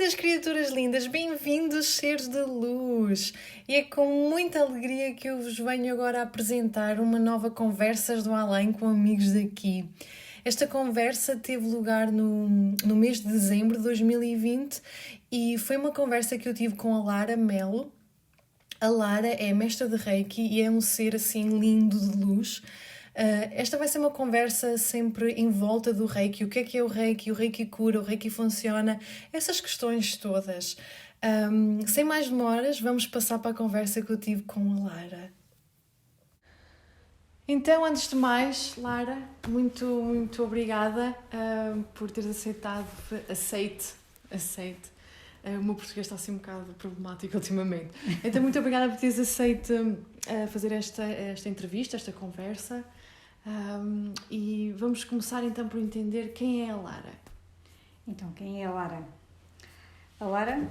Bem-vindas, criaturas lindas, bem-vindos, seres de luz. E é com muita alegria que eu vos venho agora apresentar uma nova Conversas do Além com amigos daqui. Esta conversa teve lugar no mês de dezembro de 2020 e foi uma conversa que eu tive com a Lara Melo. A Lara é mestra de Reiki e é um ser assim lindo de luz. Esta vai ser uma conversa sempre em volta do Reiki. O que é o Reiki cura, o Reiki funciona, essas questões todas. Sem mais demoras, vamos passar para a conversa que eu tive com a Lara. Então, antes de mais, Lara, muito obrigada por teres aceite. O meu português está assim um bocado problemático ultimamente. Então, muito obrigada por teres aceito fazer esta entrevista, esta conversa. E vamos começar então por entender quem é a Lara. Então, quem é a Lara? A Lara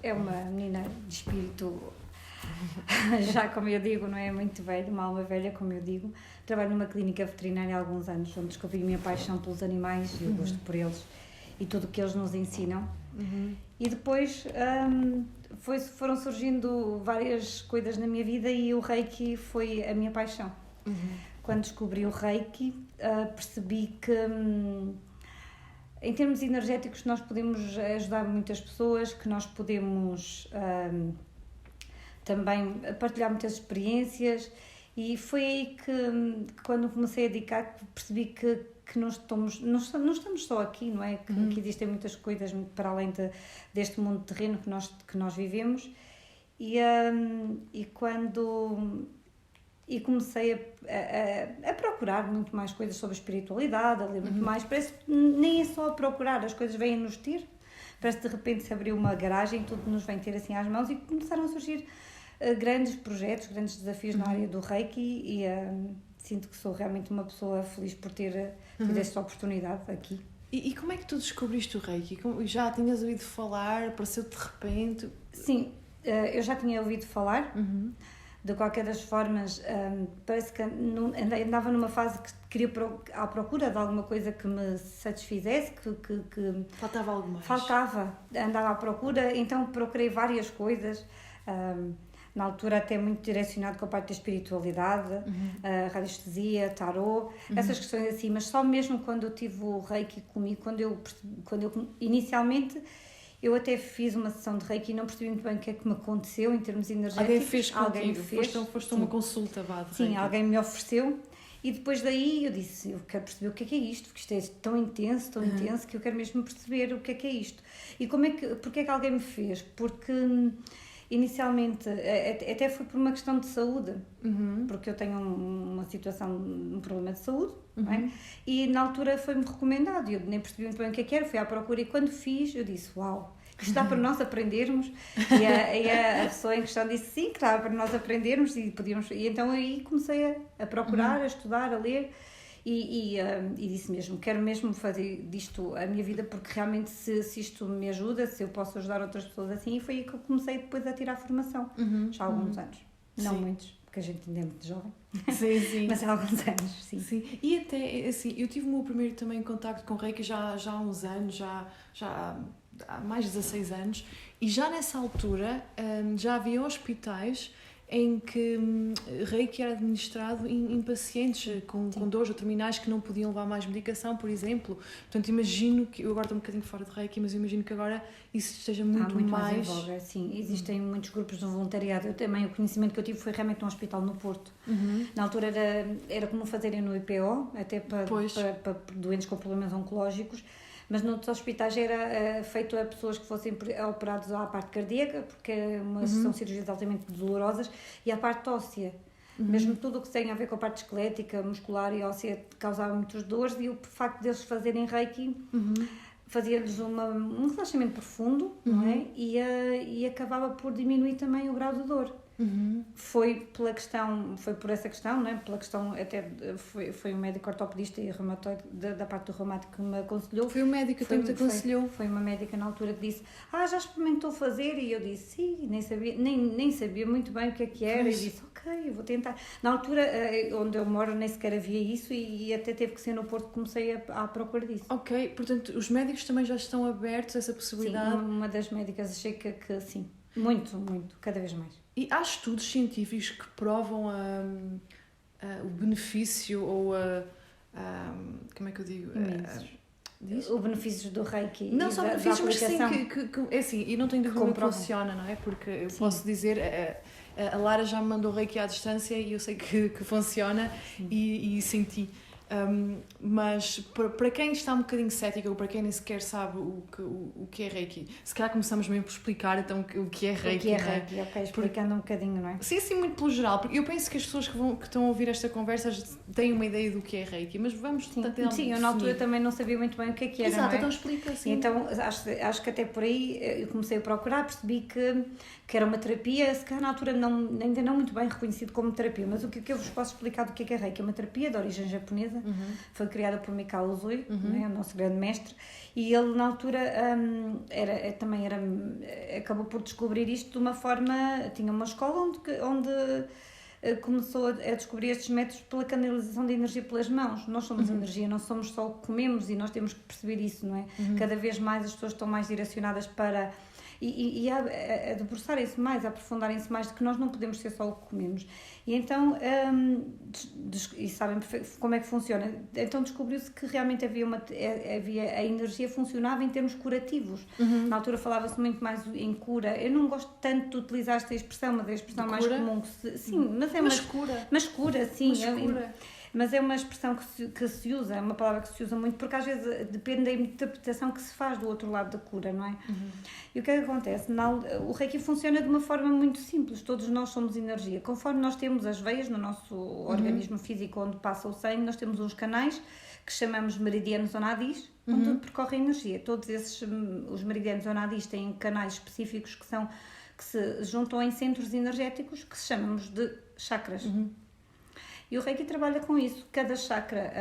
é uma menina de espírito, já como eu digo, não é muito velha, uma alma velha, como eu digo. Trabalho numa clínica veterinária há alguns anos, onde descobri a minha paixão pelos animais e o gosto por eles e tudo o que eles nos ensinam. E depois foram surgindo várias coisas na minha vida e o Reiki foi a minha paixão. Quando descobri o Reiki, percebi que, em termos energéticos, nós podemos ajudar muitas pessoas, que nós podemos também partilhar muitas experiências, e foi aí que quando comecei a dedicar, percebi que não estamos só aqui, não é? Que existem muitas coisas para além deste mundo terreno que nós vivemos, e comecei a procurar muito mais coisas sobre a espiritualidade, a ler muito mais. Parece que nem é só a procurar, as coisas vêm-nos ter. Parece que de repente se abriu uma garagem, tudo nos vem ter assim às mãos, e começaram a surgir grandes projetos, grandes desafios na área do Reiki, e sinto que sou realmente uma pessoa feliz por ter tido esta oportunidade aqui. E como é que tu descobriste o Reiki? Já tinhas ouvido falar? Apareceu de repente? Sim, eu já tinha ouvido falar. De qualquer das formas, parece que andava numa fase que queria à procura de alguma coisa que me satisfizesse, que faltava algo mais. Andava à procura, então procurei várias coisas, na altura até muito direcionado com a parte da espiritualidade, radiestesia, tarô, essas questões assim, mas só mesmo quando eu tive o Reiki comigo, quando eu inicialmente... Eu até fiz uma sessão de Reiki e não percebi muito bem o que é que me aconteceu em termos energéticos. Alguém me fez. Foste uma consulta, de Reiki. Sim, alguém me ofereceu. E depois daí eu disse, eu quero perceber o que é isto, porque isto é tão intenso, que eu quero mesmo perceber o que é isto. E porque é que alguém me fez? Porque inicialmente, até foi por uma questão de saúde, porque eu tenho um problema de saúde, não é? E na altura foi-me recomendado, eu nem percebi muito bem o que era, fui à procura, e quando fiz, eu disse, uau, isto dá para nós aprendermos, e a pessoa em questão disse, sim, que dá para nós aprendermos, e então aí comecei a procurar, a estudar, a ler, e disse mesmo, quero mesmo fazer disto a minha vida, porque realmente se isto me ajuda, se eu posso ajudar outras pessoas assim, e foi aí que eu comecei depois a tirar a formação, já há alguns anos, não muitos, porque a gente ainda é muito jovem, sim. mas há alguns anos, sim. E até, assim, eu tive o meu primeiro também contacto com Reiki já há uns anos, já há mais de 16 anos, e já nessa altura já havia hospitais em que Reiki era administrado em pacientes com dores ou terminais que não podiam levar mais medicação, por exemplo. Portanto, imagino que, eu agora estou um bocadinho fora de Reiki, mas eu imagino que agora isso esteja muito mais... em voga, sim. Existem muitos grupos de voluntariado. Eu também, o conhecimento que eu tive foi realmente num hospital no Porto. Na altura era como fazerem no IPO, até para doentes com problemas oncológicos, mas noutros hospitais era feito a pessoas que fossem operados à parte cardíaca, porque são cirurgias altamente dolorosas, e à parte óssea. Mesmo tudo o que tem a ver com a parte esquelética, muscular e óssea causava muitas dores, e o facto deles fazerem Reiki fazia-lhes um relaxamento profundo, não é? E acabava por diminuir também o grau de dor. Foi por essa questão, né? Pela questão, até foi um médico ortopedista e reumatoide da parte do reumático que me aconselhou. Foi o médico que te aconselhou? Foi uma médica na altura que disse, já experimentou fazer? E eu disse, sim, nem sabia muito bem o que era. Pois. E disse, ok, eu vou tentar. Na altura, onde eu moro, nem sequer havia isso e até teve que ser no Porto que comecei à procura disso. Ok, portanto, os médicos também já estão abertos a essa possibilidade? Sim, uma das médicas achei que sim, muito, cada vez mais. E há estudos científicos que provam o benefício ou como é que eu digo? O benefício do Reiki. Não só benefícios, mas sim que é assim, e não tenho dúvida que funciona, não é? Porque eu posso dizer, a Lara já me mandou Reiki à distância e eu sei que funciona e senti. Mas para quem está um bocadinho cético ou para quem nem sequer sabe o que é Reiki, se calhar começamos mesmo por explicar então o que é Reiki. O que é Reiki, ok, explicando um bocadinho, não é? Sim, muito pelo geral, porque eu penso que as pessoas que estão a ouvir esta conversa têm uma ideia do que é Reiki, mas vamos tentar. Sim, eu na altura também não sabia muito bem o que era. Exato, não é? Então explica assim. Então acho que até por aí eu comecei a procurar, percebi que era uma terapia, se calhar na altura ainda não muito bem reconhecido como terapia, mas o que eu vos posso explicar do que é Reiki? É uma terapia de origem japonesa, foi criada por Mikao Usui, não é? O nosso grande mestre, e ele na altura acabou por descobrir isto de uma forma, tinha uma escola onde começou a descobrir estes métodos pela canalização de energia pelas mãos. Nós somos energia, não somos só o que comemos e nós temos que perceber isso, não é? Cada vez mais as pessoas estão mais direcionadas para... E a debruçarem-se mais, a aprofundarem-se mais de que nós não podemos ser só o que comemos. E então, e sabem como é que funciona, então descobriu-se que realmente a energia funcionava em termos curativos. Na altura falava-se muito mais em cura. Eu não gosto tanto de utilizar esta expressão, mas é a expressão mais comum. Mas cura, sim. Mas é uma expressão que se usa, é uma palavra que se usa muito, porque às vezes depende da interpretação que se faz do outro lado da cura, não é? E o que é que acontece? O Reiki funciona de uma forma muito simples, todos nós somos energia. Conforme nós temos as veias no nosso organismo físico onde passa o sangue, nós temos uns canais que chamamos meridianos ou nadis, onde percorre a energia. Todos os meridianos ou nadis têm canais específicos que se juntam em centros energéticos que se chamamos de chakras. E o Reiki trabalha com isso. Cada chakra,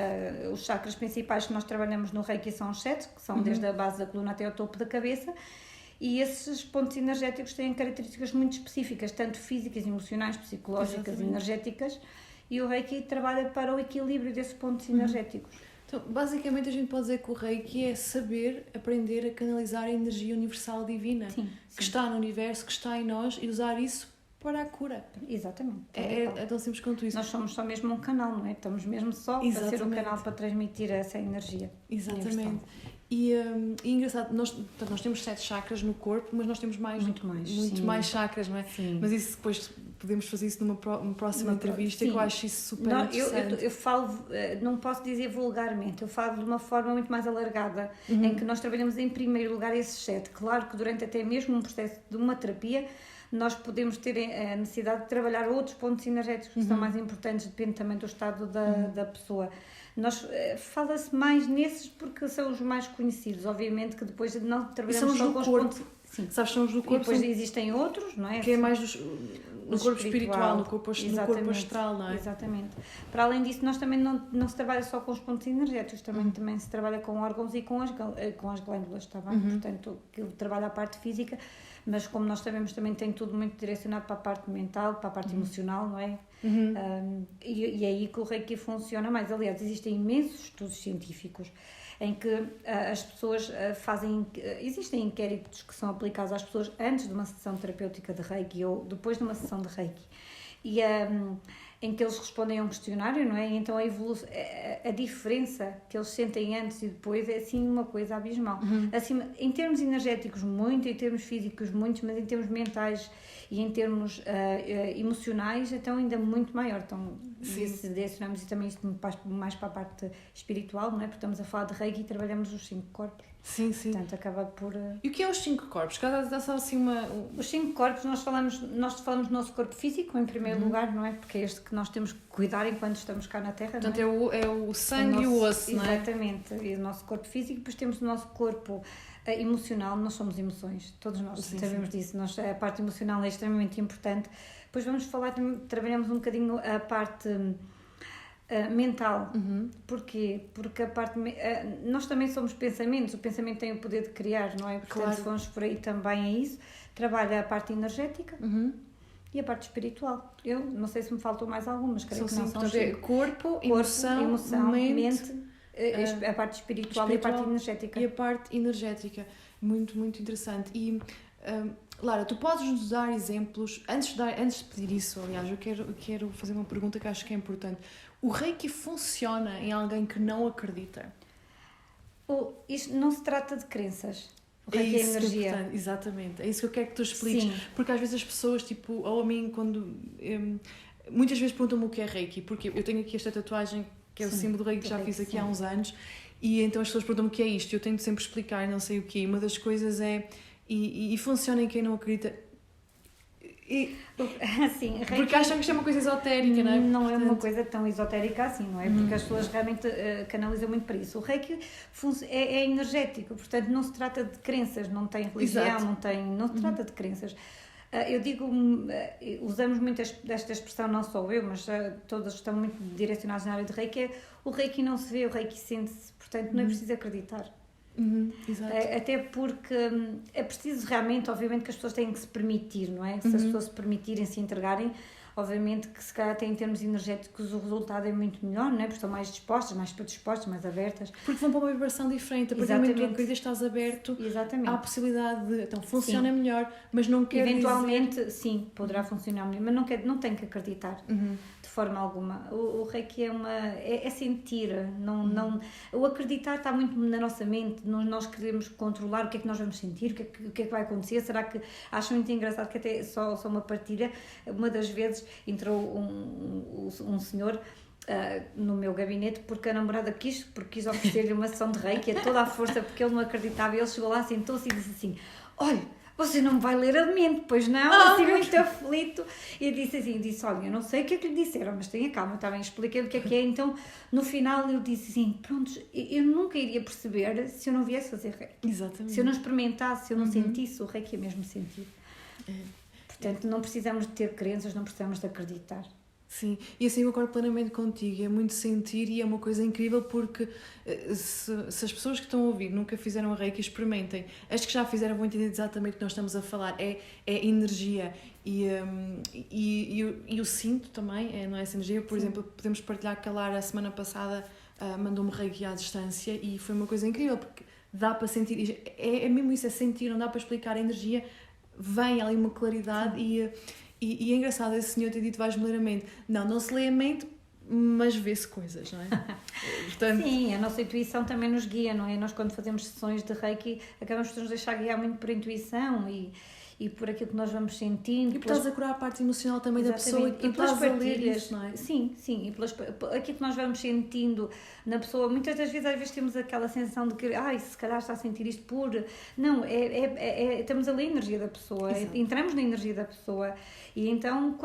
os chakras principais que nós trabalhamos no Reiki são os 7, que são desde a base da coluna até ao topo da cabeça, e esses pontos energéticos têm características muito específicas, tanto físicas, emocionais, psicológicas, energéticas, e o Reiki trabalha para o equilíbrio desses pontos energéticos. Então, basicamente a gente pode dizer que o Reiki é saber aprender a canalizar a energia universal divina que está no universo, que está em nós, e usar isso para a cura. Exatamente. É tão simples quanto isso. Nós somos só mesmo um canal, não é? Estamos mesmo só para ser um canal para transmitir essa energia. Exatamente. Universal. E engraçado, nós temos 7 chakras no corpo, mas nós temos muito mais chakras, não é? Sim. Mas isso depois podemos fazer isso numa próxima entrevista, que eu acho isso super interessante. Eu falo, não posso dizer vulgarmente, eu falo de uma forma muito mais alargada, em que nós trabalhamos em primeiro lugar esses 7. Claro que durante até mesmo um processo de uma terapia, nós podemos ter a necessidade de trabalhar outros pontos energéticos que são mais importantes, depende também do estado da pessoa. Fala-se mais nesses porque são os mais conhecidos, obviamente que depois não trabalhamos só com os pontos... Sim. Sabes, são os do corpo. E depois existem outros, não é? Que é mais no corpo espiritual, no corpo astral, não é? Exatamente. Para além disso, nós também não se trabalha só com os pontos energéticos, também se trabalha com órgãos e com as glândulas, está bem? Portanto, que trabalha a parte física, mas como nós sabemos, também tem tudo muito direcionado para a parte mental, para a parte emocional, não é? E é aí que o Reiki funciona mais. Aliás, existem imensos estudos científicos em que as pessoas existem inquéritos que são aplicados às pessoas antes de uma sessão terapêutica de Reiki ou depois de uma sessão de Reiki, e em que eles respondem a um questionário, não é? E então a diferença que eles sentem antes e depois é assim uma coisa abismal. Assim, em termos energéticos muito, em termos físicos muitos, mas em termos mentais e em termos emocionais então ainda muito maior. Então direcionamos e também isto mais para a parte espiritual, não é? Porque estamos a falar de Reiki e trabalhamos os 5 corpos. Sim. Portanto, acaba por... E o que é os 5 corpos? Cada assim Os 5 corpos, nós falamos do nosso corpo físico em primeiro lugar, não é? Porque é este que nós temos que cuidar enquanto estamos cá na Terra. Portanto, não é o sangue e o osso, não é? Exatamente, e o nosso corpo físico, depois temos o nosso corpo emocional, nós somos emoções, todos nós sabemos disso, a parte emocional é extremamente importante. Depois vamos falar, trabalhamos um bocadinho a parte mental. Porquê? Porque a parte nós também somos pensamentos, o pensamento tem o poder de criar, não é? Portanto, se formos por aí também é isso. Trabalha a parte energética e a parte espiritual. Eu não sei se me faltou mais algumas, creio que não. São corpo, emoção, mente, a parte espiritual e a parte energética. E a parte energética. Muito, muito interessante. E, Lara, tu podes nos dar exemplos, antes de pedir isso, aliás, eu quero fazer uma pergunta que acho que é importante. O Reiki funciona em alguém que não acredita? Isto não se trata de crenças. O Reiki é energia. Exatamente. É isso que eu quero que tu expliques. Sim. Porque às vezes as pessoas, ou a mim, muitas vezes perguntam-me o que é Reiki. Porque eu tenho aqui esta tatuagem, que é o símbolo do Reiki, que já fiz aqui há uns anos. E então as pessoas perguntam-me o que é isto. Eu tento sempre explicar, não sei o quê. Uma das coisas é... E funciona em quem não acredita... Sim, Reiki, porque acham que isto é uma coisa esotérica, não é? Não é uma coisa tão esotérica assim, não é? Porque as pessoas realmente canalizam muito para isso. O Reiki é energético, portanto não se trata de crenças, não tem religião, não se trata de crenças. Eu digo, usamos muito desta expressão, não só eu, mas todas estão muito direcionadas na área de Reiki, o Reiki não se vê, o Reiki sente-se, portanto não é preciso acreditar. Exato. Até porque é preciso realmente, obviamente que as pessoas têm que se permitir, não é? Se as pessoas se permitirem, se entregarem, obviamente que se calhar até em termos energéticos o resultado é muito melhor, não é? Porque estão mais dispostas, mais predispostas, mais abertas. Porque vão para uma vibração diferente, a partir do momento que estás aberto, há a possibilidade de, então funciona melhor, mas não quer eventualmente, sim, poderá funcionar melhor, mas não tem que acreditar. De forma alguma. O Reiki é sentir, o acreditar está muito na nossa mente, nós queremos controlar o que é que nós vamos sentir, o que é que vai acontecer. Será que acho muito engraçado que até só uma partilha, uma das vezes entrou um senhor no meu gabinete porque a namorada quis oferecer-lhe uma sessão de Reiki a toda a força porque ele não acreditava, e ele chegou lá, sentou-se e disse assim: olha, você não me vai ler a mente, pois não? Assim muito aflito. E eu disse, olha, eu não sei o que é que lhe disseram, mas tenha calma, está bem, expliquei-lhe o que é. Então, no final, eu disse assim, pronto, eu nunca iria perceber se eu não viesse fazer Reiki. Exatamente. Se eu não experimentasse, se eu não sentisse, o Reiki é mesmo sentir. Portanto, não precisamos de ter crenças, não precisamos de acreditar. Sim, e assim eu concordo plenamente contigo, é muito sentir e é uma coisa incrível porque se as pessoas que estão a ouvir nunca fizeram a Reiki, experimentem. As que já fizeram vão entender exatamente o que nós estamos a falar, é energia e eu sinto também, não é essa energia, por exemplo, podemos partilhar que a Lara a semana passada mandou-me Reiki à distância e foi uma coisa incrível porque dá para sentir, é mesmo isso, é sentir, não dá para explicar, a energia vem ali uma claridade e é engraçado esse senhor ter dito vais-me ler a mente. Não se lê a mente, mas vê-se coisas, não é? Portanto... Sim, a nossa intuição também nos guia, não é? Nós quando fazemos sessões de Reiki acabamos por nos deixar guiar muito por intuição e por aquilo que nós vamos sentindo. E por estás a curar a parte emocional também da pessoa e pelas partilhas, isso, não é? Sim, e aquilo que nós vamos sentindo na pessoa. Muitas das vezes, às vezes temos aquela sensação de que se calhar está a sentir isto por... Não, estamos a ler a energia da pessoa, entramos na energia da pessoa e então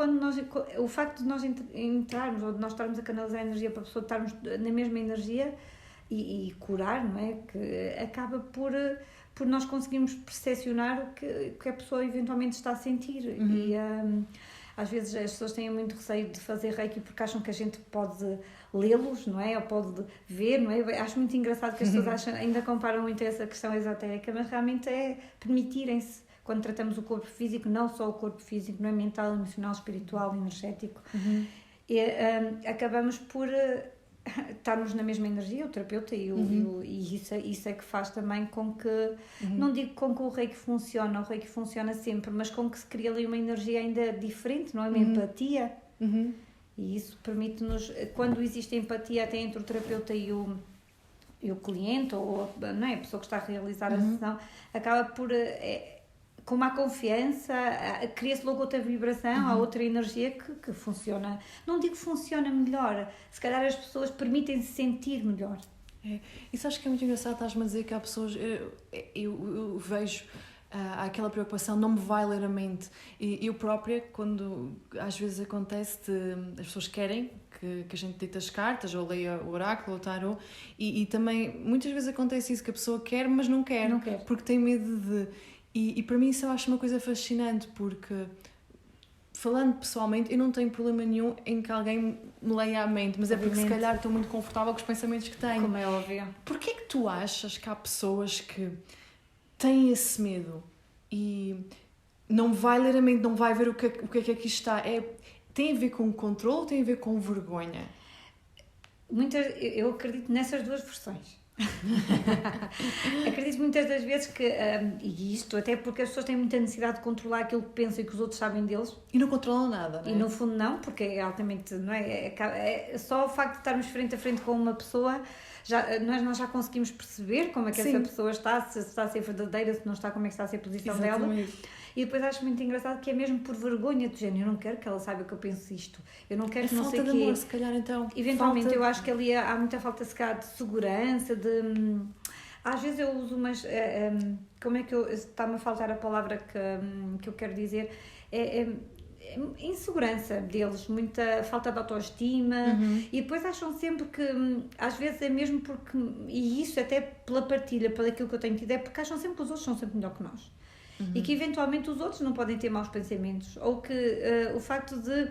o facto de nós entrarmos ou de nós estarmos a canalizar a energia para a pessoa estarmos na mesma energia e curar, não é? Que acaba por nós conseguirmos percepcionar o que a pessoa eventualmente está a sentir. E às vezes as pessoas têm muito receio de fazer Reiki porque acham que a gente pode lê-los, não é? Ou pode ver, não é? Acho muito engraçado que as pessoas ainda comparam muito essa questão esotérica, mas realmente é permitirem-se, quando tratamos o corpo físico, não só o corpo físico, não é? Mental, emocional, espiritual, energético. E acabamos por... estarmos na mesma energia, o terapeuta e isso é que faz também com que, não digo com que o Reiki funciona sempre, mas com que se cria ali uma energia ainda diferente, não é? Uma empatia. E isso permite-nos, quando existe empatia até entre o terapeuta e o cliente, ou não é? A pessoa que está a realizar a sessão, acaba por... com uma confiança, cria-se logo outra vibração, há outra energia que funciona. Não digo que funciona melhor, se calhar as pessoas permitem-se sentir melhor. Isso acho que é muito engraçado, estás-me a dizer que há pessoas, eu vejo há aquela preocupação, não me vai ler a mente. E eu própria, quando às vezes acontece, as pessoas querem que a gente deite as cartas, ou leia o oráculo, ou o tarot, e também muitas vezes acontece isso, que a pessoa quer, mas não quer. Porque tem medo de... E para mim isso eu acho uma coisa fascinante, porque... Falando pessoalmente, eu não tenho problema nenhum em que alguém me leia a mente, mas é porque se calhar estou muito confortável com os pensamentos que tenho. Como é óbvio. Porquê que tu achas que há pessoas que têm esse medo e não vai ler a mente, não vai ver o que é que aqui está? Tem a ver com controle ou tem a ver com vergonha? Eu acredito nessas duas versões. Acredito muitas das vezes que, e isto até porque as pessoas têm muita necessidade de controlar aquilo que pensam e que os outros sabem deles. E não controlam nada, não é? E no fundo não, porque é altamente, não é? Só o facto de estarmos frente a frente com uma pessoa, nós já conseguimos perceber como é que essa pessoa está, se está a ser verdadeira, se não está, como é que está a ser a posição dela. E depois acho muito engraçado que é mesmo por vergonha do género, eu não quero que ela saiba que eu penso isto, eu não quero que não sei o quê. Falta de amor, se calhar, então. Eventualmente eu acho que ali há muita falta se calhar de segurança, às vezes eu uso umas, como é que está-me a faltar a palavra que eu quero dizer, insegurança deles, muita falta de autoestima, e depois acham sempre que, às vezes é mesmo porque, e isso até pela partilha, pelo aquilo que eu tenho tido, é porque acham sempre que os outros são sempre melhor que nós. E que eventualmente os outros não podem ter maus pensamentos, ou que o facto de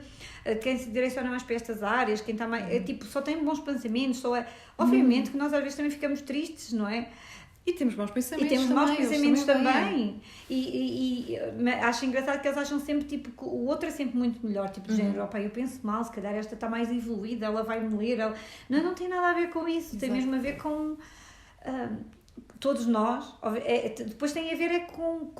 quem se direciona mais para estas áreas, quem está mais, só tem bons pensamentos, obviamente que nós às vezes também ficamos tristes, não é? E temos maus pensamentos também. E temos maus pensamentos também. E acho engraçado que eles acham sempre que o outro é sempre muito melhor, tipo de género, opa, eu penso mal, se calhar esta está mais evoluída, ela vai-me ler. Não tem nada a ver com isso, tem mesmo a ver com... todos nós, depois tem a ver com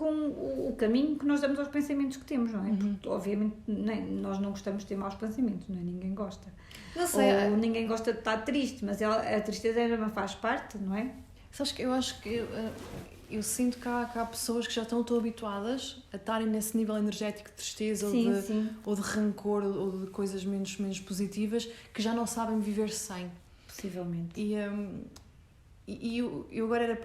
o caminho que nós damos aos pensamentos que temos, não é? Porque, obviamente, nós não gostamos de ter maus pensamentos, não é? Ninguém gosta. Não sei. Ou ninguém gosta de estar triste, mas a tristeza faz parte, não é? Sabes que eu acho que eu sinto que há pessoas que já estão tão habituadas a estarem nesse nível energético de tristeza ou de rancor ou de coisas menos positivas que já não sabem viver sem. Possivelmente. E eu agora era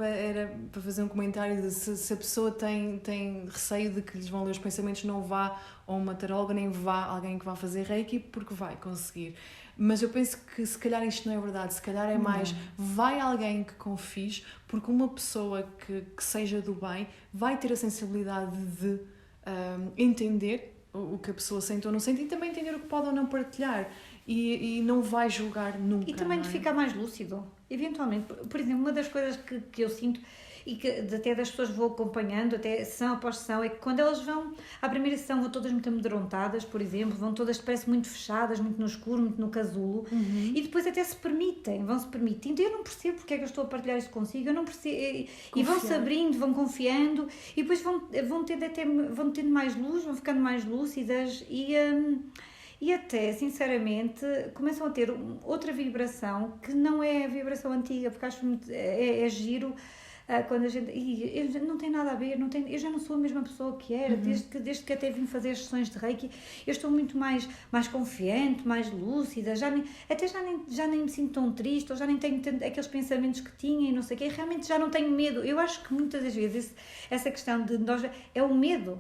para fazer um comentário de se a pessoa tem receio de que lhes vão ler os pensamentos, não vá a uma taróloga, nem vá alguém que vá fazer reiki, porque vai conseguir. Mas eu penso que se calhar isto não é verdade, se calhar é mais, vai alguém que confies, porque uma pessoa que seja do bem vai ter a sensibilidade de entender o que a pessoa sente ou não sente e também entender o que pode ou não partilhar. E não vai julgar nunca. E também de ficar mais lúcido. Eventualmente, por exemplo, uma das coisas que eu sinto e que até das pessoas vou acompanhando, até sessão após sessão, é que quando elas vão à primeira sessão vão todas muito amedrontadas, por exemplo, vão todas, parece, muito fechadas, muito no escuro, muito no casulo, e depois até vão-se permitindo. Eu não percebo porque é que eu estou a partilhar isto consigo, eu não percebo, e vão-se abrindo, vão confiando, e depois vão tendo mais luz, vão ficando mais lúcidas e até, sinceramente, começam a ter outra vibração que não é a vibração antiga, porque acho muito, é giro quando a gente... E não tem nada a ver, eu já não sou a mesma pessoa que era, desde que até vim fazer as sessões de Reiki, eu estou muito mais confiante, mais lúcida, já nem me sinto tão triste, ou já nem tenho tanto aqueles pensamentos que tinha e não sei o quê, realmente já não tenho medo. Eu acho que muitas das vezes essa questão de nós é o medo.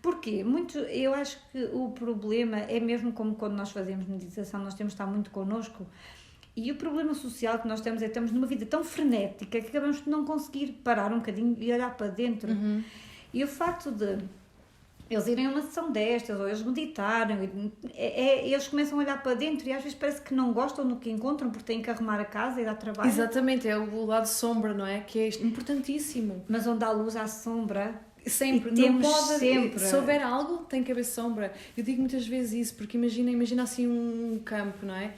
Porquê? Eu acho que o problema é mesmo como quando nós fazemos meditação, nós temos de estar muito connosco. E o problema social que nós temos é que estamos numa vida tão frenética que acabamos de não conseguir parar um bocadinho e olhar para dentro. E o facto de eles irem a uma sessão destas, ou eles meditaram, eles começam a olhar para dentro e às vezes parece que não gostam do que encontram porque têm que arrumar a casa e dar trabalho. Exatamente, é o lado sombra, não é? Que é importantíssimo. Mas onde há luz há sombra. Sempre, não pode, sempre. Se houver algo, tem que haver sombra. Eu digo muitas vezes isso, porque imagina assim um campo, não é?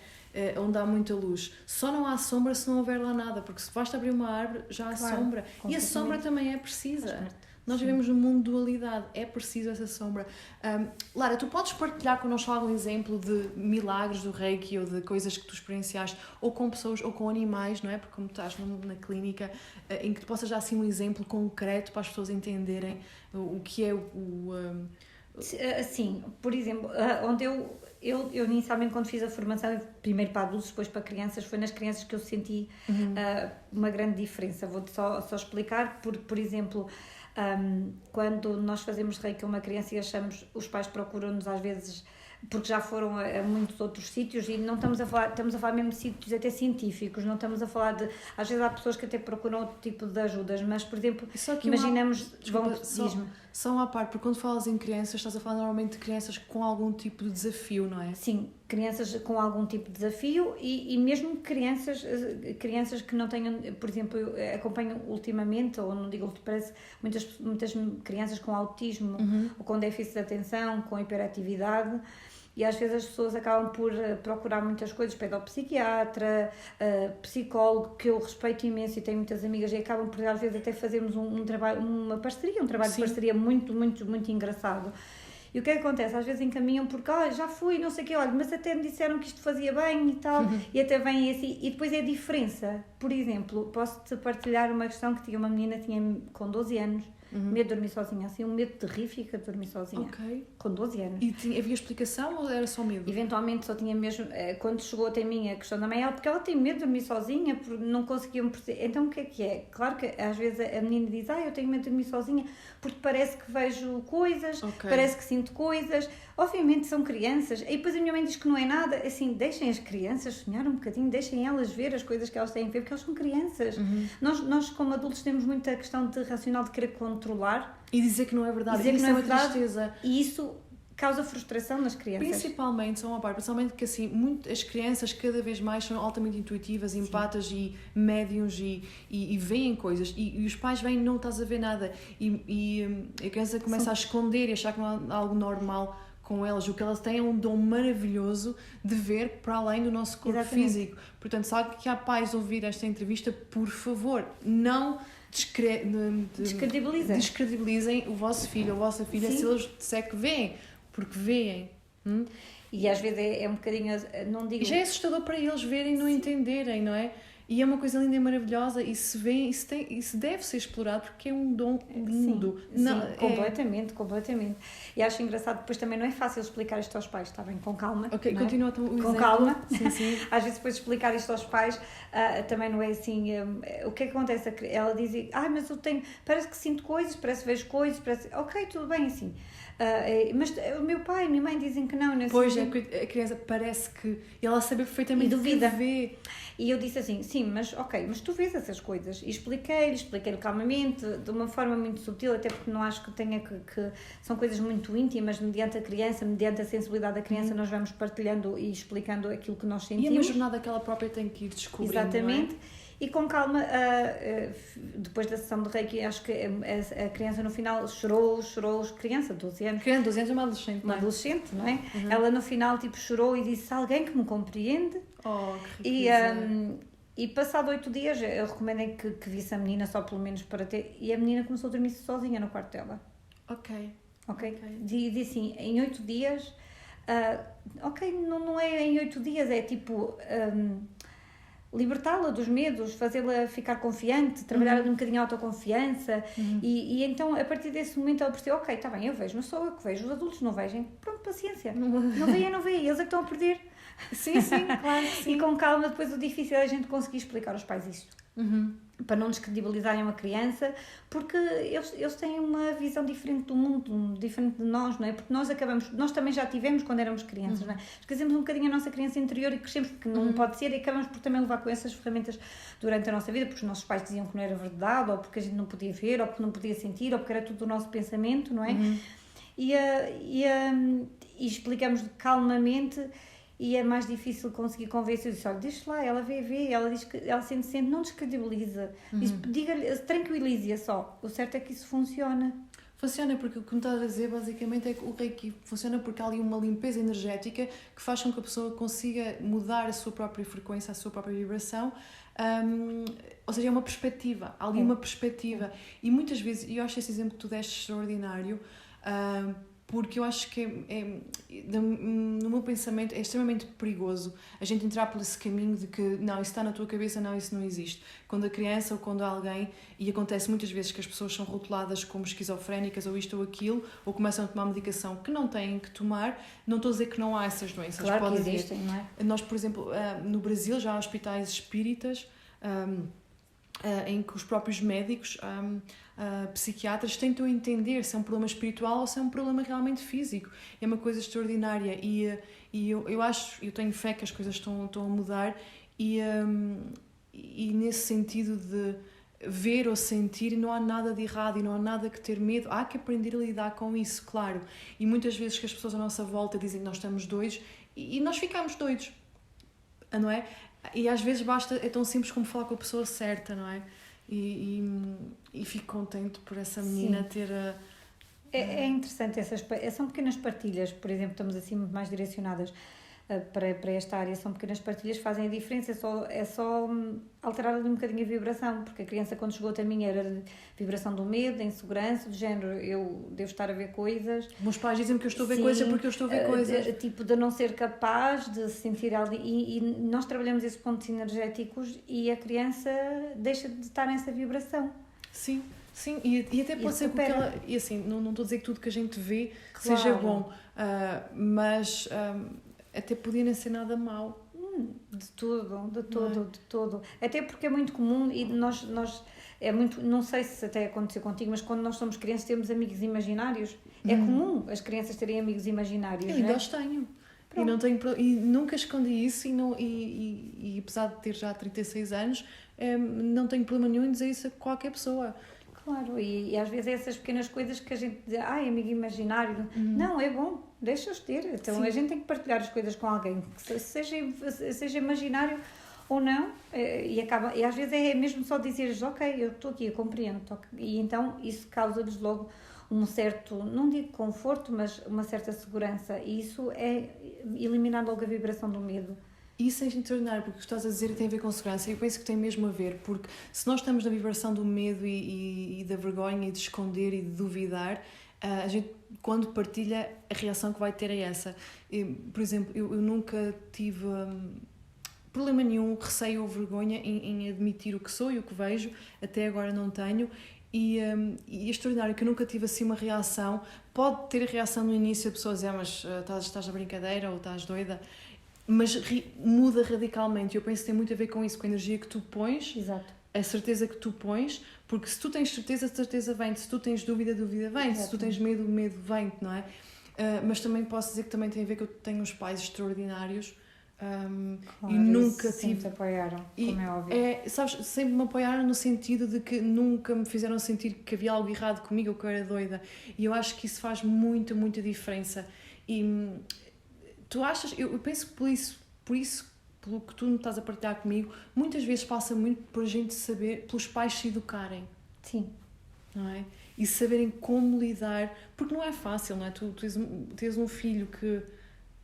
Onde há muita luz. Só não há sombra se não houver lá nada, porque se basta abrir uma árvore, já há sombra. E a sombra também é precisa. Nós vivemos num mundo de dualidade, é preciso essa sombra. Lara, tu podes partilhar connosco algum exemplo de milagres do Reiki ou de coisas que tu experienciaste, ou com pessoas ou com animais, não é? Porque como estás na clínica, em que tu possas dar assim um exemplo concreto para as pessoas entenderem o que é Sim, por exemplo, onde eu inicialmente quando fiz a formação, primeiro para adultos, depois para crianças, foi nas crianças que eu senti uma grande diferença. Vou-te só explicar, por exemplo, Quando nós fazemos reiki a uma criança e achamos, os pais procuram-nos às vezes, porque já foram a muitos outros sítios, e não estamos a falar mesmo de sítios até científicos, não estamos a falar de, às vezes há pessoas que até procuram outro tipo de ajudas, mas por exemplo, imaginamos, só à parte, porque quando falas em crianças, estás a falar normalmente de crianças com algum tipo de desafio, não é? Sim, crianças com algum tipo de desafio e mesmo crianças que não tenham, por exemplo, eu acompanho ultimamente, ou não digo, parece muitas crianças com autismo, ou com déficit de atenção, com hiperatividade, e às vezes as pessoas acabam por procurar muitas coisas, pedopsiquiatra, psicólogo, que eu respeito imenso e tenho muitas amigas, e acabam por às vezes até fazermos um trabalho, um trabalho de parceria muito, muito, muito engraçado. E o que é que acontece? Às vezes encaminham porque já fui, não sei o que, olha, mas até me disseram que isto fazia bem e tal, e até vem assim, e depois é a diferença. Por exemplo, posso-te partilhar uma questão que tinha uma menina, tinha com 12 anos, medo de dormir sozinha, assim, um medo terrífico de dormir sozinha. Ok. Com 12 anos. E havia explicação ou era só medo? Eventualmente só tinha mesmo, quando chegou até mim a questão da mãe, porque ela tem medo de dormir sozinha, porque não conseguiam perceber. Então o que é? Claro que às vezes a menina diz, eu tenho medo de dormir sozinha, porque parece que vejo coisas, parece que sinto coisas. Obviamente são crianças, e depois a minha mãe diz que não é nada, assim, deixem as crianças sonhar um bocadinho, deixem elas ver as coisas que elas têm a ver, porque elas são crianças. Nós como adultos temos muita questão de racional, de querer controlar. E dizer que não é verdade, dizer que não é verdade, tristeza. E isso causa frustração nas crianças. Principalmente que assim, as crianças cada vez mais são altamente intuitivas, empatas e médiums e veem coisas, e os pais vêm e não estás a ver nada, e a criança começa a esconder e achar que não há algo normal com elas. O que elas têm é um dom maravilhoso de ver para além do nosso corpo físico. Portanto, se alguém que há pais ouvir esta entrevista, por favor, não descredibilizem o vosso filho ou a vossa filha se eles disserem que veem, porque veem. E às vezes é um bocadinho, não digo... E já é assustador para eles verem e não entenderem, não é? E é uma coisa linda e maravilhosa, e se vê, isso deve ser explorado, porque é um dom lindo. Sim, completamente. E acho engraçado, depois também não é fácil explicar isto aos pais, está bem? Com calma. Ok, continua então o exemplo. Com calma. Sim. Às vezes depois explicar isto aos pais também não é assim... o que é que acontece? Ela diz, mas eu tenho... Parece que sinto coisas, parece que vejo coisas, ok, tudo bem assim. Mas o meu pai e a minha mãe dizem que não. Pois é, porque a criança parece que ela sabe perfeitamente e duvida. Que vê. E eu disse assim, sim, mas tu vês essas coisas. E expliquei-lhe calmamente, de uma forma muito subtil, até porque não acho que tenha que são coisas muito íntimas, mediante a criança, mediante a sensibilidade da criança, nós vamos partilhando e explicando aquilo que nós sentimos. E é uma jornada que ela própria tem que ir descobrindo. Exatamente. Não é? E com calma, depois da sessão de Reiki, acho que a criança no final chorou, criança de 12 anos. Criança de 12 anos é uma adolescente. Uma adolescente, não é? Ela no final chorou e disse, alguém que me compreende. Oh, que riqueza. E passado 8 dias, eu recomendei que visse a menina só pelo menos para ter... E a menina começou a dormir sozinha no quarto dela. Ok. Disse assim, em 8 dias... não é em 8 dias, é tipo... libertá-la dos medos, fazê-la ficar confiante, trabalhar um bocadinho a autoconfiança e então a partir desse momento ela percebeu, ok, está bem, eu vejo, mas sou eu que vejo, os adultos não veem, pronto, paciência, não veem, eles é que estão a perder. Sim, claro que sim. E com calma, depois o difícil é a gente conseguir explicar aos pais isto. Para não descredibilizarem uma criança, porque eles têm uma visão diferente do mundo, diferente de nós, não é? Porque nós também já tivemos quando éramos crianças, não é? Esquecemos um bocadinho a nossa criança interior e crescemos, porque não pode ser, e acabamos por também levar com essas ferramentas durante a nossa vida, porque os nossos pais diziam que não era verdade, ou porque a gente não podia ver, ou porque não podia sentir, ou porque era tudo do nosso pensamento, não é? E explicamos calmamente. E é mais difícil conseguir convencer. Eu disse, olha, deixa lá, ela vê, ela diz que ela sente, não descredibiliza. Diga-lhe, tranquilize-a só. O certo é que isso funciona. Funciona porque o que me estás a dizer basicamente é que o Reiki funciona porque há ali uma limpeza energética que faz com que a pessoa consiga mudar a sua própria frequência, a sua própria vibração. Ou seja, é uma perspectiva, há ali uma perspectiva. E muitas vezes, e eu acho esse exemplo que tu deste extraordinário, porque eu acho que no meu pensamento é extremamente perigoso a gente entrar por esse caminho de que não, isso está na tua cabeça, não, isso não existe. Quando a criança ou quando alguém, e acontece muitas vezes que as pessoas são rotuladas como esquizofrénicas ou isto ou aquilo, ou começam a tomar medicação que não têm que tomar, não estou a dizer que não há essas doenças. Claro que existem, não é? Nós, por exemplo, no Brasil já há hospitais espíritas em que os próprios médicos, psiquiatras, tentam entender se é um problema espiritual ou se é um problema realmente físico. É uma coisa extraordinária e eu acho, eu tenho fé que as coisas estão a mudar e nesse sentido de ver ou sentir, não há nada de errado e não há nada que ter medo, há que aprender a lidar com isso, claro. E muitas vezes que as pessoas à nossa volta dizem que nós estamos doidos e nós ficamos doidos, não é? E às vezes é tão simples como falar com a pessoa certa, não é? E fico contente por essa menina Sim. ter a... É interessante, são pequenas partilhas, por exemplo, estamos assim muito mais direcionadas para esta área, são pequenas partilhas que fazem a diferença, é só alterar ali um bocadinho a vibração, porque a criança quando chegou até mim era de vibração do medo, da insegurança, do género, eu devo estar a ver coisas. Meus pais dizem que eu estou a ver coisas porque eu estou a ver coisas. Tipo, de não ser capaz de se sentir ali, e nós trabalhamos esses pontos energéticos e a criança deixa de estar nessa vibração. Sim. Sim, e até pode ser porque ela... E assim, não estou a dizer que tudo que a gente vê seja bom, mas até podia não ser nada mau. De todo. Até porque é muito comum e nós é muito... Não sei se até aconteceu contigo, mas quando nós somos crianças temos amigos imaginários. É comum as crianças terem amigos imaginários, eu ainda os tenho. E nunca escondi isso e apesar de ter já 36 anos, não tenho problema nenhum em dizer isso a qualquer pessoa. Claro, e às vezes é essas pequenas coisas que a gente diz, amigo imaginário. Não, é bom, deixa-os ter. Então Sim. A gente tem que partilhar as coisas com alguém, que seja imaginário ou não, e às vezes é mesmo só dizeres, ok, eu estou aqui, eu compreendo. E então isso causa-lhes logo um certo, não digo conforto, mas uma certa segurança. E isso é eliminar logo a vibração do medo. Isso é extraordinário, porque o que estás a dizer tem a ver com segurança e eu penso que tem mesmo a ver, porque se nós estamos na vibração do medo e da vergonha e de esconder e de duvidar, a gente, quando partilha, a reação que vai ter é essa. Por exemplo, eu nunca tive problema nenhum, receio ou vergonha em admitir o que sou e o que vejo, até agora não tenho. E é extraordinário que eu nunca tive assim uma reação. Pode ter a reação no início, a pessoa dizer, mas estás na brincadeira ou estás doida, mas muda radicalmente. Eu penso que tem muito a ver com isso, com a energia que tu pões. Exato. A certeza que tu pões, porque se tu tens certeza, a certeza vem-te. Se tu tens dúvida, dúvida vem-te. Se tu tens medo, o medo vem-te, não é? Mas também posso dizer que também tem a ver que eu tenho uns pais extraordinários. Claro, e nunca tive... te apoiaram, como é óbvio. Sabes, sempre me apoiaram no sentido de que nunca me fizeram sentir que havia algo errado comigo ou que eu era doida. E eu acho que isso faz muita, muita diferença. E tu achas, eu penso que por isso, pelo que tu me estás a partilhar comigo, muitas vezes passa muito por a gente saber, pelos pais se educarem. Sim. Não é? E saberem como lidar, porque não é fácil, não é? Tu tens um filho que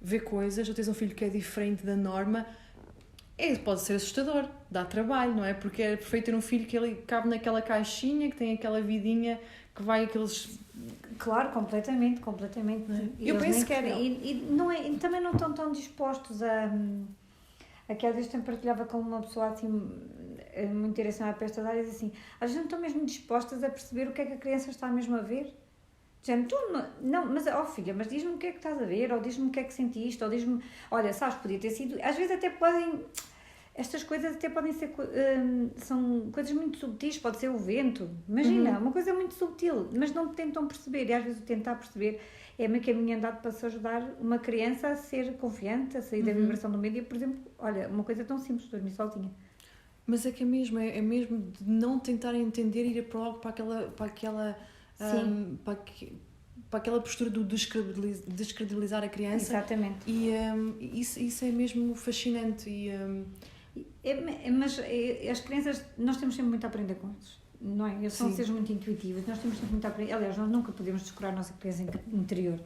vê coisas, ou tens um filho que é diferente da norma, pode ser assustador, dá trabalho, não é? Porque é perfeito ter um filho que ele cabe naquela caixinha, que tem aquela vidinha, que vai aqueles... Claro, completamente. Eu penso que não. E também não estão tão dispostos a... Aquela vez eu partilhava com uma pessoa assim, muito direcionada para estas áreas, assim, às vezes não estão mesmo dispostas a perceber o que é que a criança está mesmo a ver. Dizendo, mas filha, mas diz-me o que é que estás a ver, ou diz-me o que é que sentiste, ou diz-me, olha, sabes, podia ter sido, às vezes até podem, estas coisas até podem ser, são coisas muito subtis, pode ser o vento, imagina, uma coisa muito subtil, mas não tentam perceber, e às vezes o tentar perceber é meio caminho andado para se ajudar uma criança a ser confiante, a sair da vibração do medo, e, por exemplo, olha, uma coisa tão simples, dormir sozinha. Mas é que é mesmo de não tentar entender e ir logo para aquela postura do descredibilizar a criança. Exatamente. E isso é mesmo fascinante. Mas as crianças, nós temos sempre muito a aprender com eles, não é? Eles são seres muito intuitivos, nós temos sempre muito a aprender. Aliás, nós nunca podemos descurar a nossa criança interior.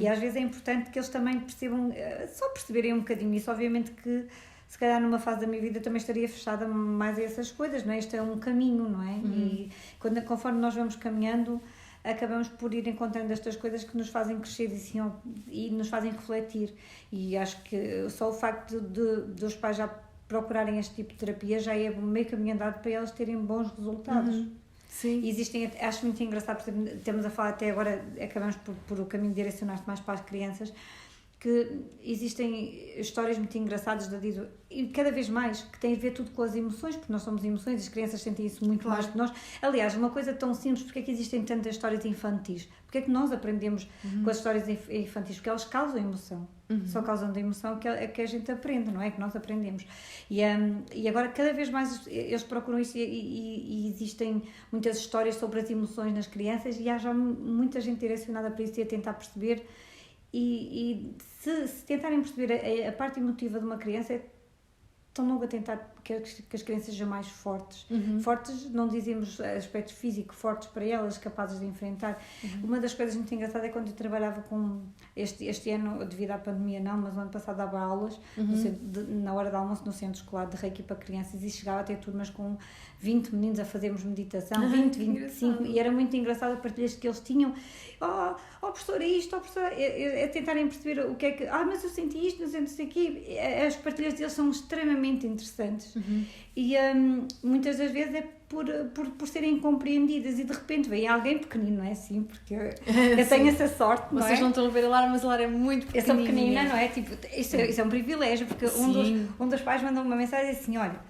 E às vezes é importante que eles também percebam, só perceberem um bocadinho isso. Obviamente que se calhar numa fase da minha vida também estaria fechada mais a essas coisas, não é? Este é um caminho, não é? E conforme nós vamos caminhando, acabamos por ir encontrando estas coisas que nos fazem crescer e nos fazem refletir. E acho que só o facto dos pais já procurarem este tipo de terapia já é meio caminho andado para elas terem bons resultados. Sim. Existem, acho muito engraçado, por exemplo, estamos a falar até agora, acabamos por o caminho direcionar-se mais para as crianças. que existem histórias muito engraçadas da Dido, e cada vez mais, que tem a ver tudo com as emoções, porque nós somos emoções e as crianças sentem isso muito mais que nós. Aliás, uma coisa tão simples, porque é que existem tantas histórias infantis? Porque é que nós aprendemos com as histórias infantis? Porque elas causam emoção. Só causando emoção que a gente aprende, não é? Que nós aprendemos. E agora, cada vez mais, eles procuram isso e existem muitas histórias sobre as emoções nas crianças e há já muita gente direcionada para isso e a tentar perceber. E se tentarem perceber a parte emotiva de uma criança, estão logo a tentar que as crianças sejam mais fortes. Fortes, não dizemos aspectos físicos, fortes para elas, capazes de enfrentar. Uma das coisas muito engraçadas é quando eu trabalhava com, este ano, devido à pandemia não, mas o ano passado dava aulas, na hora do almoço no centro escolar de Reiki para crianças e chegava a ter turmas com 20 meninos a fazermos meditação, 20, 25, e era muito engraçado a partilhas que eles tinham. Professora, isto, professora, a tentarem perceber o que é que... mas eu senti isto, mas eu não sei aqui. As partilhas deles são extremamente interessantes. E muitas das vezes é por serem compreendidas e de repente vem alguém pequenino, não é assim? Porque eu tenho essa sorte, não é? Vocês não estão a ver a Lara, mas a Lara é muito pequenina. Eu sou pequenina, não é? Tipo, isso é um privilégio, porque um dos pais mandou uma mensagem assim, olha,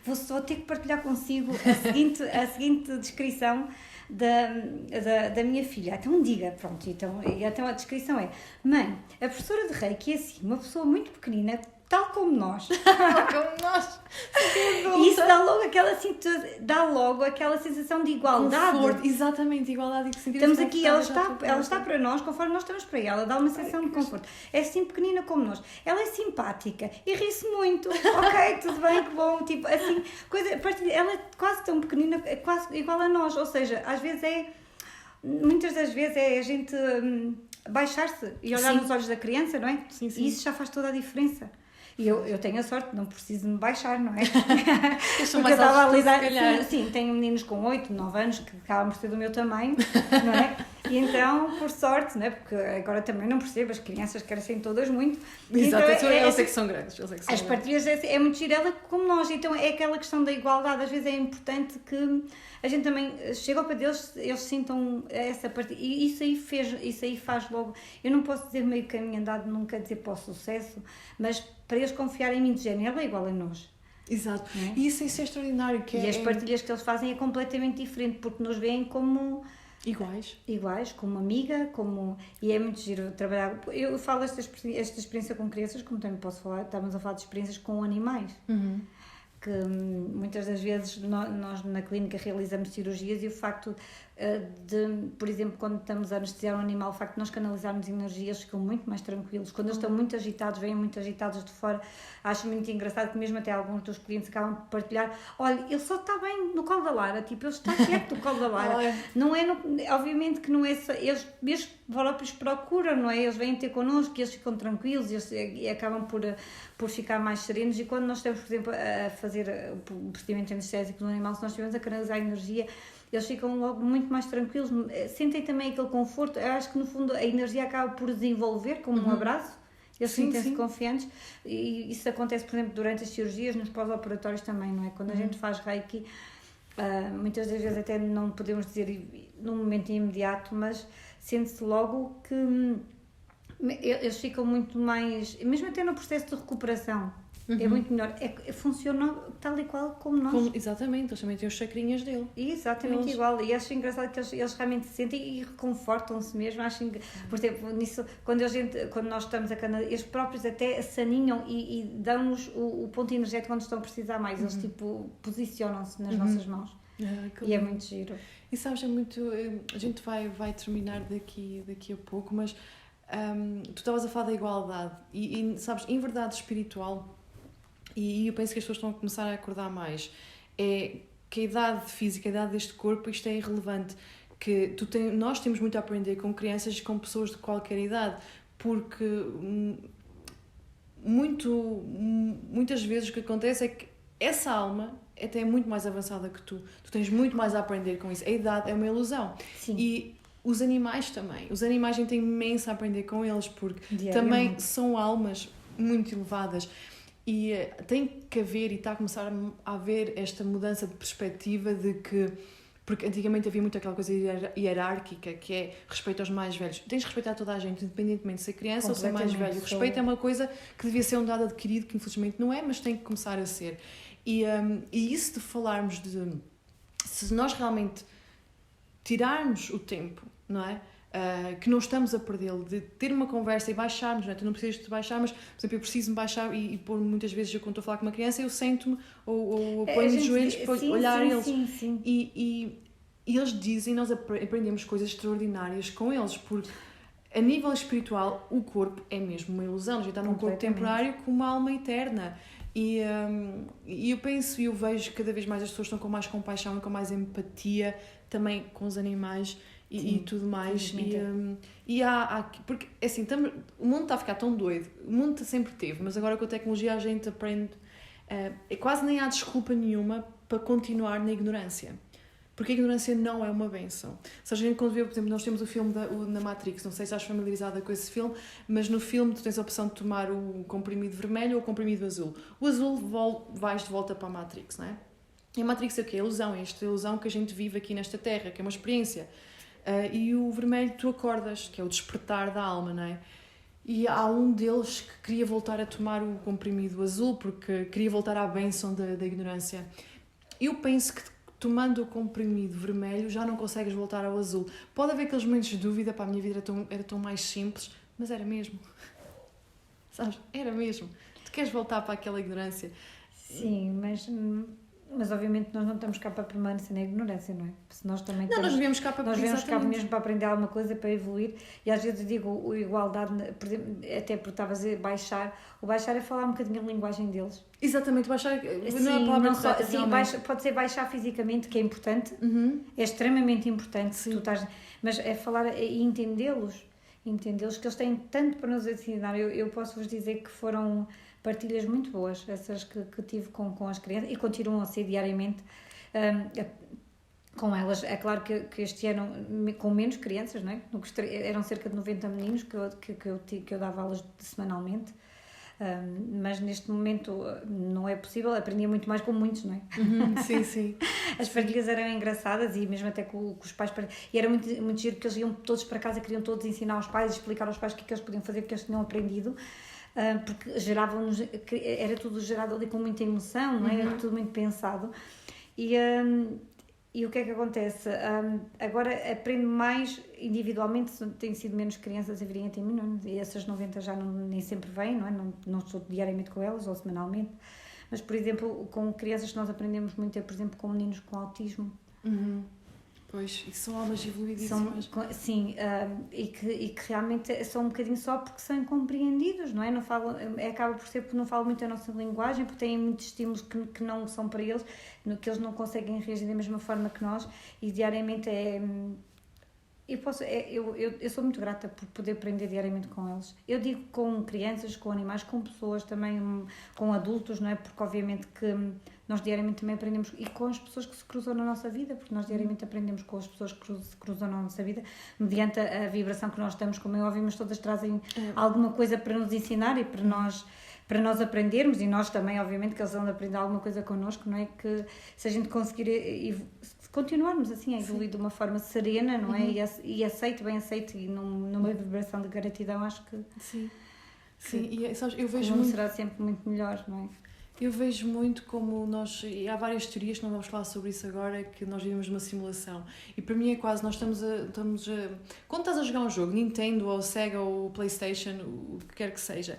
vou ter que partilhar consigo a seguinte descrição da minha filha. Então diga, pronto, então a descrição é: mãe, a professora de Reiki é assim, uma pessoa muito pequenina, tal como nós. Como nós. E isso dá logo aquela sensação de igualdade. Conforto, exatamente, igualdade e que sentimos. Estamos aqui, ela está para nós conforme nós estamos para ela, dá uma sensação de conforto. É assim pequenina como nós. Ela é simpática e ri-se muito. Ok, tudo bem, que bom. Tipo, assim, ela é quase tão pequenina, é quase igual a nós. Ou seja, às vezes muitas das vezes é a gente baixar-se e olhar nos olhos da criança, não é? Sim. E isso já faz toda a diferença. E eu tenho a sorte, não preciso me baixar, não é? Porque eu estava a lidar. Sim, tenho meninos com 8, 9 anos que acabam por ser do meu tamanho, não é? E então, por sorte, não é? Porque agora também não percebo, as crianças crescem todas muito. Exato, então, eu sei que são grandes. As partilhas é muito gira, ela como nós, então é aquela questão da igualdade. Às vezes é importante que a gente também chega ao pé deles, eles sintam essa partilha. E isso aí faz logo. Eu não posso dizer meio caminho andado, não quer dizer para o sucesso, mas para eles confiarem em mim, de género, ela é igual a nós. Exato. É? E isso é extraordinário. E as partilhas que eles fazem é completamente diferente, porque nos veem como... Iguais, como amiga, e é muito giro trabalhar. Eu falo esta experiência com crianças, como também posso falar, estamos a falar de experiências com animais. Que muitas das vezes nós na clínica realizamos cirurgias e o facto de, por exemplo, quando estamos a anestesiar um animal, o facto de nós canalizarmos energia, eles ficam muito mais tranquilos. Quando eles estão muito agitados, vêm muito agitados de fora, acho muito engraçado que mesmo até alguns dos clientes acabam por partilhar: olha, ele só está bem no colo da Lara, tipo, ele está quieto no colo da Lara. Não é, obviamente que não é só, eles mesmo próprios procuram, não é? Eles vêm ter connosco, eles ficam tranquilos e acabam por ficar mais serenos. E quando nós estamos, por exemplo, a fazer o procedimento anestésico do animal, se nós estivermos a canalizar a energia, eles ficam logo muito mais tranquilos, sentem também aquele conforto. Eu acho que no fundo a energia acaba por desenvolver como um abraço, eles sentem-se confiantes, e isso acontece, por exemplo, durante as cirurgias, nos pós-operatórios também, não é? Quando a gente faz Reiki, muitas das vezes até não podemos dizer num momento imediato, mas sente-se logo que eles ficam muito mais, mesmo até no processo de recuperação. É muito melhor, funciona tal e qual como nós. Exatamente, eles também têm os chacrinhas dele. Exatamente igual, e acho engraçado que eles realmente se sentem e reconfortam-se mesmo. Acho, por exemplo, nisso, quando nós estamos a canalizar, eles próprios até se aninham e dão-nos o ponto energético quando estão a precisar mais. Eles tipo posicionam-se nas nossas mãos. E é muito giro. E sabes, é muito. A gente vai terminar daqui a pouco, mas tu estavas a falar da igualdade e sabes, em verdade espiritual. E eu penso que as pessoas estão a começar a acordar mais. É que a idade física, a idade deste corpo, isto é irrelevante. Que nós temos muito a aprender com crianças e com pessoas de qualquer idade. Porque muitas vezes o que acontece é que essa alma até é muito mais avançada que tu. Tu tens muito mais a aprender com isso. A idade é uma ilusão. Sim. E os animais também. Os animais a gente tem imenso a aprender com eles, porque também são almas muito elevadas. E tem que haver, e está a começar a haver esta mudança de perspectiva de que Porque antigamente havia muito aquela coisa hierárquica, que é respeito aos mais velhos. Tens de respeitar toda a gente, independentemente de ser criança ou ser mais velho. O respeito é uma coisa que devia ser um dado adquirido, que infelizmente não é, mas tem que começar a ser. E isso de falarmos de... Se nós realmente tirarmos o tempo, não é? Que não estamos a perdê-lo, de ter uma conversa e baixarmos, não é? Tu não precisas de baixar, mas, por exemplo, eu preciso me baixar e pôr muitas vezes, quando estou a falar com uma criança, eu sento-me ou ponho-me de joelhos para olhar eles. Sim. E eles dizem, nós aprendemos coisas extraordinárias com eles, porque a nível espiritual o corpo é mesmo uma ilusão, a gente está num corpo temporário com uma alma eterna. E eu penso e eu vejo cada vez mais as pessoas estão com mais compaixão e com mais empatia também com os animais e tudo mais. E porque assim, o mundo está a ficar tão doido, o mundo sempre teve, mas agora com a tecnologia a gente aprende, quase nem há desculpa nenhuma para continuar na ignorância. Porque a ignorância não é uma bênção. Se a gente, quando vê, por exemplo, nós temos o filme da Matrix, não sei se estás familiarizada com esse filme, mas no filme tu tens a opção de tomar o comprimido vermelho ou o comprimido azul. O azul vais de volta para a Matrix, não é? E a Matrix é o quê? A ilusão, esta ilusão que a gente vive aqui nesta Terra, que é uma experiência. E o vermelho tu acordas, que é o despertar da alma, não é? E há um deles que queria voltar a tomar o comprimido azul, porque queria voltar à bênção da ignorância. Eu penso que tomando o comprimido vermelho já não consegues voltar ao azul. Pode haver aqueles momentos de dúvida, para a minha vida era tão mais simples, mas era mesmo. Sabes? Era mesmo. Tu queres voltar para aquela ignorância? Sim, mas obviamente nós não estamos cá para permanecer na ignorância, não é? Se nós também nós viemos cá para nós viemos cá mesmo para aprender alguma coisa, para evoluir. E às vezes eu digo igualdade, por exemplo, até porque estavas a dizer baixar. O baixar é falar um bocadinho a linguagem deles. Exatamente, baixar não é a palavra correta. Sim, pode ser baixar fisicamente, que é importante, é extremamente importante. Tu estás, mas é falar e entendê-los, que eles têm tanto para nos ensinar. Eu posso vos dizer que foram partilhas muito boas, essas que tive com as crianças e continuam a ser diariamente com elas. É claro que este ano, com menos crianças, não é? Eram cerca de 90 meninos que eu dava aulas semanalmente, mas neste momento não é possível, aprendia muito mais com muitos, não é? Sim. As partilhas eram engraçadas e mesmo até com os pais, e era muito, muito giro porque eles iam todos para casa, queriam todos ensinar aos pais, explicar aos pais o que eles podiam fazer, o que eles tinham aprendido. Porque era tudo gerado ali com muita emoção, não é? Era tudo muito pensado. E o que é que acontece? Agora aprendo mais individualmente, tem sido menos crianças a virem até mim, não? E essas 90 já nem sempre vêm, não é? Não estou diariamente com elas ou semanalmente, mas por exemplo, com crianças que nós aprendemos muito, por exemplo, com meninos com autismo. Pois, e são almas evoluidíssimas. Sim, e que realmente são um bocadinho só porque são incompreendidos, não é? Não falam, acaba por ser porque não falam muito a nossa linguagem, porque têm muitos estímulos que não são para eles, que eles não conseguem reagir da mesma forma que nós, e diariamente eu sou muito grata por poder aprender diariamente com eles. Eu digo com crianças, com animais, com pessoas também, com adultos, não é? Porque obviamente que nós diariamente também aprendemos, e com as pessoas que se cruzam na nossa vida, porque nós diariamente aprendemos com as pessoas que se cruzam na nossa vida, mediante a vibração que nós estamos, como é óbvio, mas todas trazem alguma coisa para nos ensinar e para nós aprendermos, e nós também, obviamente, que eles vão aprender alguma coisa connosco, não é? Que se a gente conseguir continuarmos assim a evoluir de uma forma serena, não é? E bem aceito, e numa vibração de gratidão, acho que Sim. E sabes, eu vejo muito, será sempre muito melhor, não é? Eu vejo muito como e há várias teorias, não vamos falar sobre isso agora, que nós vivemos numa simulação. E para mim é quase, nós estamos a quando estás a jogar um jogo, Nintendo ou Sega ou PlayStation, o que quer que seja,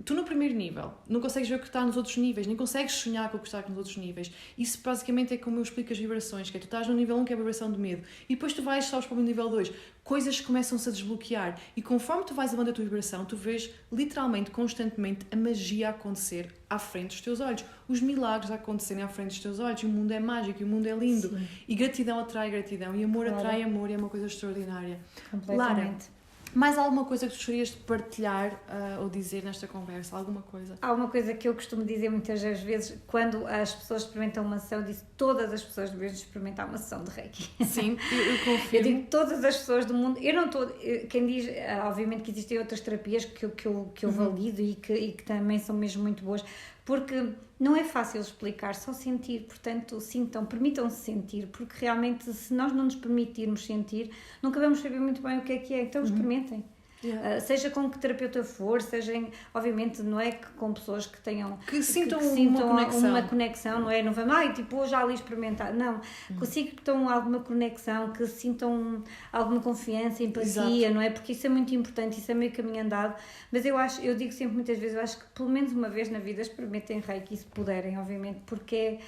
tu no primeiro nível não consegues ver o que está nos outros níveis, nem consegues sonhar com o que está nos outros níveis. Isso basicamente é como eu explico as vibrações, que é tu estás no nível 1, que é a vibração de medo, e depois tu sabes para o nível 2, coisas começam-se a desbloquear, e conforme tu vais elevando a tua vibração, tu vês literalmente, constantemente, a magia a acontecer à frente dos teus olhos, os milagres a acontecerem à frente dos teus olhos, e o mundo é mágico, e o mundo é lindo. Sim. E gratidão atrai gratidão, e amor atrai amor, e é uma coisa extraordinária. Completamente. Lara, mais alguma coisa que tu gostarias de partilhar ou dizer nesta conversa? Alguma coisa? Há uma coisa que eu costumo dizer muitas vezes, quando as pessoas experimentam uma sessão, eu disse todas as pessoas devem experimentar uma sessão de Reiki. Sim, eu confirmo. Eu digo todas as pessoas do mundo. Eu não estou... Quem diz, obviamente que existem outras terapias que eu valido e que também são mesmo muito boas, porque não é fácil explicar, só sentir, portanto, sintam, permitam-se sentir, porque realmente se nós não nos permitirmos sentir, nunca vamos saber muito bem o que é, então experimentem. Yeah. Seja com que terapeuta for, seja, obviamente, não é que com pessoas que tenham... Que sintam uma conexão, não é? Não vamos, tipo, hoje já ali experimentar. Não, que sintam alguma conexão, que sintam alguma confiança, empatia, Exato. Não é? Porque isso é muito importante, isso é meio caminho andado. Mas eu digo sempre muitas vezes, eu acho que pelo menos uma vez na vida experimentem Reiki, se puderem, obviamente, porque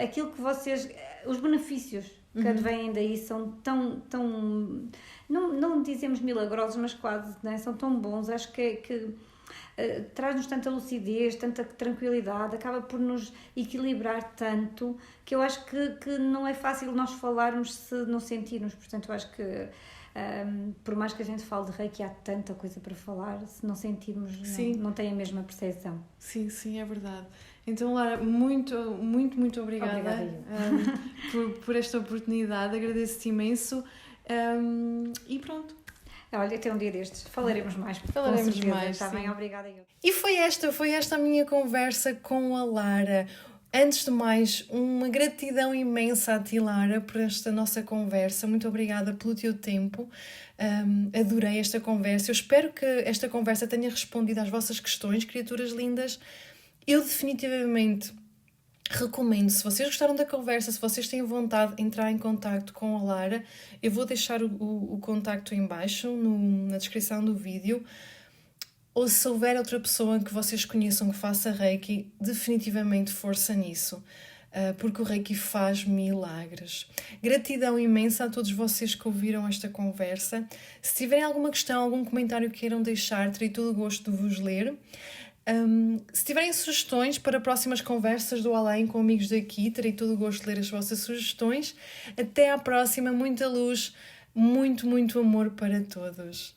aquilo que vocês... Os benefícios que advêm daí são tão não dizemos milagrosos, mas quase, né? São tão bons. Acho que traz-nos tanta lucidez, tanta tranquilidade, acaba por nos equilibrar tanto, que eu acho que não é fácil nós falarmos se não sentirmos. Portanto, eu acho que por mais que a gente fale de Reiki, há tanta coisa para falar, se não sentirmos, não tem a mesma percepção. Sim, é verdade. Então, Lara, muito obrigada por esta oportunidade, agradeço-te imenso. E pronto. Olha, até um dia destes falaremos mais. Falaremos mais. Está bem, obrigada. E foi esta a minha conversa com a Lara. Antes de mais, uma gratidão imensa a ti, Lara, por esta nossa conversa. Muito obrigada pelo teu tempo. Adorei esta conversa. Eu espero que esta conversa tenha respondido às vossas questões, criaturas lindas. Eu definitivamente recomendo, se vocês gostaram da conversa, se vocês têm vontade de entrar em contacto com a Lara, eu vou deixar o contacto em baixo, na descrição do vídeo. Ou se houver outra pessoa que vocês conheçam que faça Reiki, definitivamente força nisso, porque o Reiki faz milagres. Gratidão imensa a todos vocês que ouviram esta conversa. Se tiverem alguma questão, algum comentário que queiram deixar, terei todo o gosto de vos ler. Se tiverem sugestões para próximas conversas do além com amigos daqui, terei todo o gosto de ler as vossas sugestões. Até à próxima, muita luz, muito amor para todos.